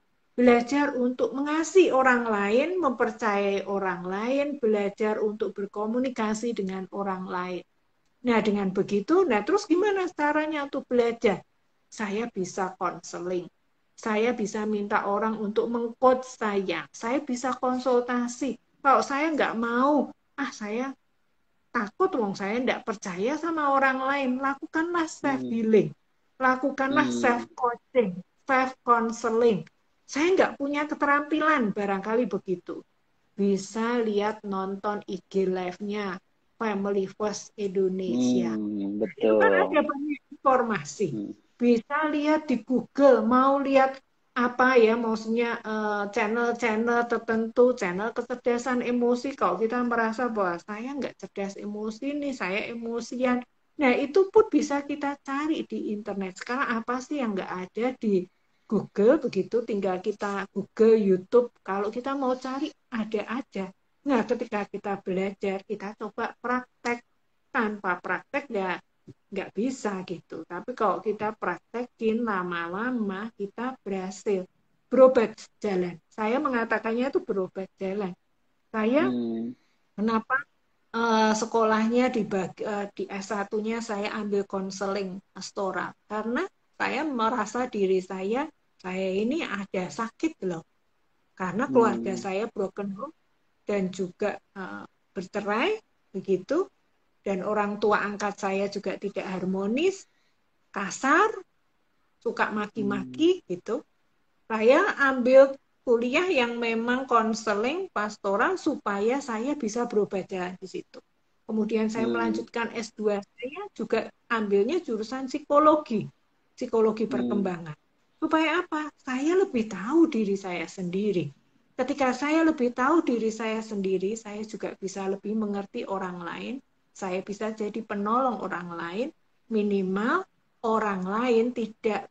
S2: untuk mengasihi orang lain, mempercayai orang lain, belajar untuk berkomunikasi dengan orang lain. Nah, dengan begitu, nah terus gimana caranya untuk belajar? Saya bisa konseling. Saya bisa minta orang untuk meng-coach saya. Saya bisa konsultasi. Kalau saya nggak mau, saya takut wong saya nggak percaya sama orang lain. Lakukanlah self
S3: Hmm.
S2: healing. Lakukanlah self
S3: Hmm.
S2: coaching, self counseling. Saya nggak punya keterampilan, barangkali begitu. Bisa lihat nonton IG live-nya Family First Indonesia.
S3: Hmm.
S2: Nah, itu kan ada
S3: Betul.
S2: banyak informasi.
S3: Hmm.
S2: Bisa lihat di Google, mau lihat apa ya, maksudnya channel-channel tertentu, channel kecerdasan emosi. Kalau kita merasa bahwa saya nggak cerdas emosi nih, saya emosian, Nah, itu pun bisa kita cari di internet. Sekarang apa sih yang nggak ada di Google begitu? Tinggal kita Google, YouTube. Kalau kita mau cari, ada aja. Nah, ketika kita belajar, kita coba praktek. Tanpa praktek ya nggak bisa gitu. Tapi kalau kita praktekin lama-lama, kita berhasil berobat jalan. Saya mengatakannya itu berobat jalan. Saya kenapa sekolahnya di S1-nya saya ambil konseling pastoral karena saya merasa diri saya ini ada sakit loh. Karena keluarga saya broken home dan juga bercerai begitu, dan orang tua angkat saya juga tidak harmonis, kasar, suka maki-maki gitu. Saya ambil kuliah yang memang konseling pastoral supaya saya bisa berobat jalan di situ. Kemudian saya melanjutkan S2, saya juga ambilnya jurusan psikologi perkembangan. Supaya apa? Saya lebih tahu diri saya sendiri. Ketika saya lebih tahu diri saya sendiri, saya juga bisa lebih mengerti orang lain. Saya bisa jadi penolong orang lain, minimal orang lain tidak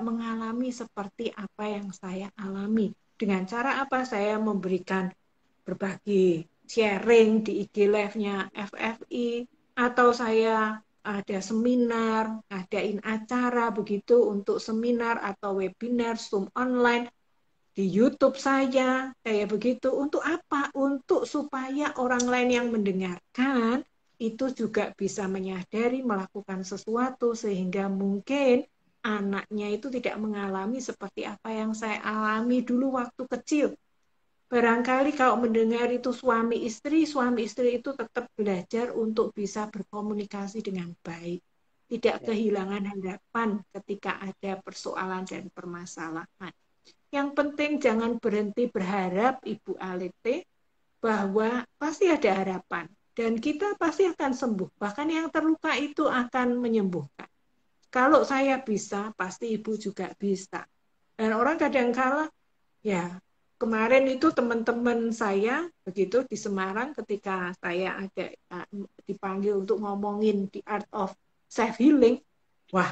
S2: mengalami seperti apa yang saya alami. Dengan cara apa? Saya memberikan berbagi sharing di IG Live-nya FFI, atau saya ada seminar, adain acara begitu untuk seminar atau webinar, Zoom online, di YouTube saya, kayak begitu. Untuk apa? Untuk supaya orang lain yang mendengarkan itu juga bisa menyadari melakukan sesuatu sehingga mungkin anaknya itu tidak mengalami seperti apa yang saya alami dulu waktu kecil. Barangkali kalau mendengar itu suami istri itu tetap belajar untuk bisa berkomunikasi dengan baik. Tidak kehilangan harapan ketika ada persoalan dan permasalahan. Yang penting jangan berhenti berharap, Ibu Alete, bahwa pasti ada harapan. Dan kita pasti akan sembuh. Bahkan yang terluka itu akan menyembuhkan. Kalau saya bisa, pasti Ibu juga bisa. Dan orang kadang-kala, ya kemarin itu teman-teman saya, begitu di Semarang ketika saya ada dipanggil untuk ngomongin The Art of Self-Healing, wah,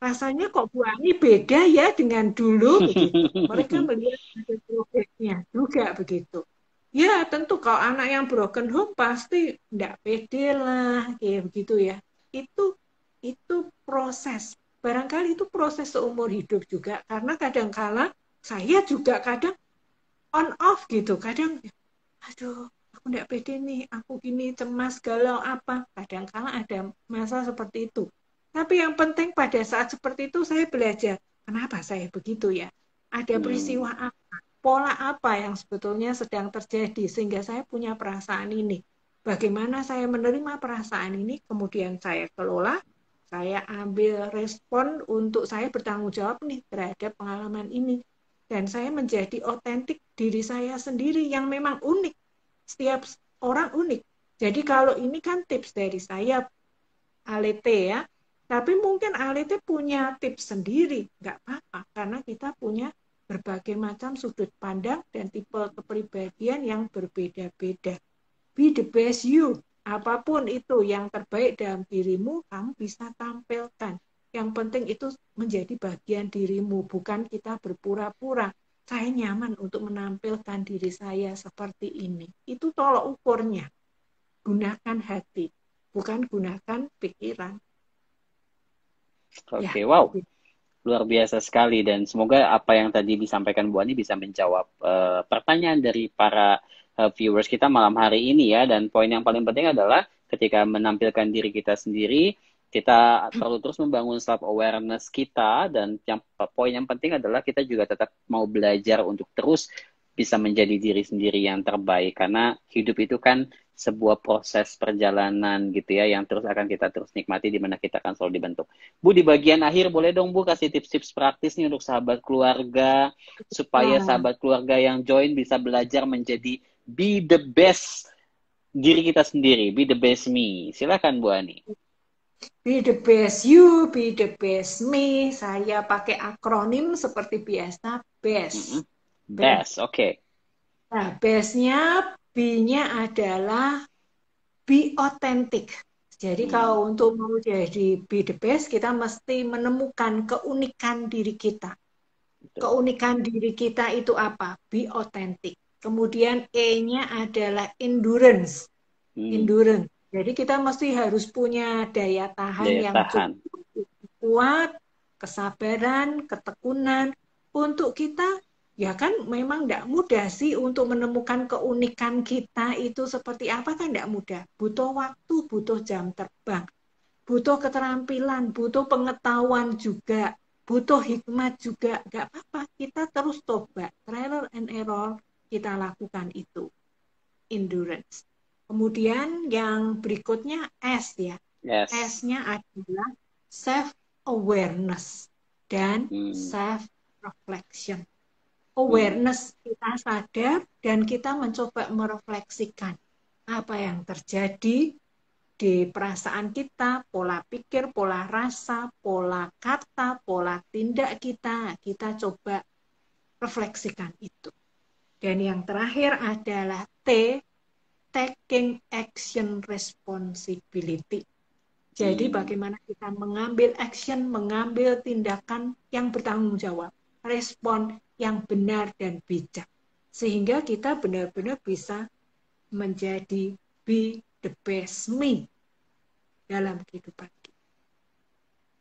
S2: rasanya kok Bu Ani beda ya dengan dulu begitu. Mereka melihat ada progresnya juga begitu. Ya tentu kalau anak yang broken home pasti tidak pede lah kayak begitu ya. Itu proses. Barangkali itu proses seumur hidup juga karena kadang-kala saya juga kadang on off gitu. Kadang aduh aku tidak pede nih, aku gini cemas galau apa. Kadang-kala ada masa seperti itu. Tapi yang penting pada saat seperti itu saya belajar, kenapa saya begitu ya? Ada peristiwa apa, pola apa yang sebetulnya sedang terjadi sehingga saya punya perasaan ini. Bagaimana saya menerima perasaan ini, kemudian saya kelola, saya ambil respon untuk saya bertanggung jawab nih terhadap pengalaman ini. Dan saya menjadi otentik diri saya sendiri yang memang unik. Setiap orang unik. Jadi kalau ini kan tips dari saya, Alete ya. Tapi mungkin Alete punya tips sendiri, nggak apa-apa, karena kita punya berbagai macam sudut pandang dan tipe kepribadian yang berbeda-beda. Be the best you, apapun itu yang terbaik dalam dirimu, kamu bisa tampilkan. Yang penting itu menjadi bagian dirimu, bukan kita berpura-pura. Saya nyaman untuk menampilkan diri saya seperti ini. Itu tolok ukurnya. Gunakan hati, bukan gunakan pikiran.
S3: Oke, wow. Luar biasa sekali dan semoga apa yang tadi disampaikan Bu Ani bisa menjawab pertanyaan dari para viewers kita malam hari ini ya. Dan poin yang paling penting adalah ketika menampilkan diri kita sendiri, kita perlu terus membangun self awareness kita, dan poin yang penting adalah kita juga tetap mau belajar untuk terus bisa menjadi diri sendiri yang terbaik, karena hidup itu kan sebuah proses perjalanan gitu ya, yang terus akan kita terus nikmati, di mana kita akan selalu dibentuk. Bu, di bagian akhir boleh dong Bu kasih tips-tips praktis nih untuk sahabat keluarga, supaya sahabat keluarga yang join bisa belajar menjadi be the best diri kita sendiri, be the best me. Silakan Bu Ani.
S2: Be the best you, be the best me. Saya pakai akronim seperti biasa, BEST.
S3: BEST, oke.
S2: Nah, BEST-nya, B-nya adalah be authentic. Jadi kalau untuk mau jadi be the best, kita mesti menemukan keunikan diri kita.
S3: Betul.
S2: Keunikan diri kita itu apa? Be authentic. Kemudian E-nya adalah endurance. Endurance. Jadi kita mesti harus punya daya tahan
S3: Daya
S2: yang
S3: tahan.
S2: cukup kuat, kesabaran, ketekunan untuk kita. Ya kan memang tidak mudah sih untuk menemukan keunikan kita itu seperti apa, kan tidak mudah. Butuh waktu, butuh jam terbang, butuh keterampilan, butuh pengetahuan juga, butuh hikmat juga. Gak apa-apa, kita terus coba. Trial and error kita lakukan itu. Endurance. Kemudian yang berikutnya S ya.
S3: Yes.
S2: S-nya adalah self-awareness dan self-reflection. Awareness, kita sadar dan kita mencoba merefleksikan apa yang terjadi di perasaan kita, pola pikir, pola rasa, pola kata, pola tindak kita. Kita coba refleksikan itu. Dan yang terakhir adalah T, taking action responsibility. Jadi bagaimana kita mengambil action, mengambil tindakan yang bertanggung jawab, respon yang benar dan bijak. Sehingga kita benar-benar bisa menjadi be the best me dalam kehidupan kita.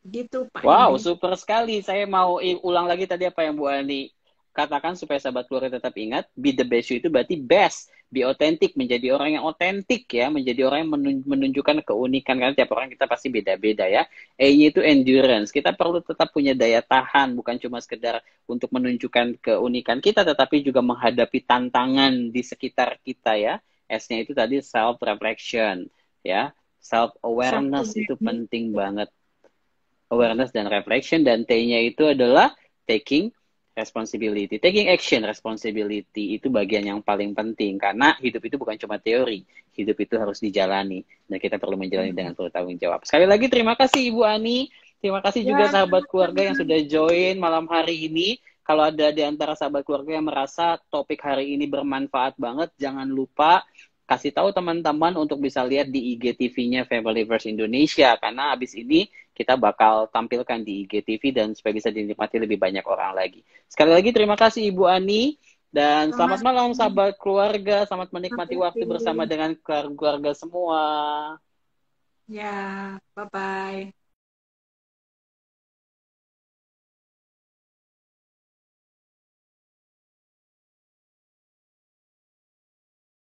S2: Gitu Pak
S3: Wow,
S2: Indi.
S3: super sekali. Saya mau ulang lagi tadi apa yang Bu Ani katakan supaya sahabat keluarga tetap ingat. Be the best you itu berarti best. Be authentic, menjadi orang yang otentik ya. Menjadi orang yang menunjukkan keunikan. Karena tiap orang kita pasti beda-beda ya. E-nya itu endurance. Kita perlu tetap punya daya tahan. Bukan cuma sekedar untuk menunjukkan keunikan kita. Tetapi juga menghadapi tantangan di sekitar kita ya. S-nya itu tadi self-reflection ya. Self-awareness itu penting banget. Awareness dan reflection, dan T-nya itu adalah taking responsibility. Taking action responsibility itu bagian yang paling penting karena hidup itu bukan cuma teori, hidup itu harus dijalani dan kita perlu menjalani dengan bertanggung jawab. Sekali lagi terima kasih Ibu Ani, terima kasih juga sahabat keluarga yang sudah join malam hari ini. Kalau ada di antara sahabat keluarga yang merasa topik hari ini bermanfaat banget, jangan lupa kasih tahu teman-teman untuk bisa lihat di IGTV-nya Familyverse Indonesia karena habis ini kita bakal tampilkan di IGTV dan supaya bisa dinikmati lebih banyak orang lagi. Sekali lagi terima kasih Ibu Ani dan selamat malam sahabat keluarga, selamat menikmati waktu bersama dengan keluarga semua.
S2: Ya, bye-bye.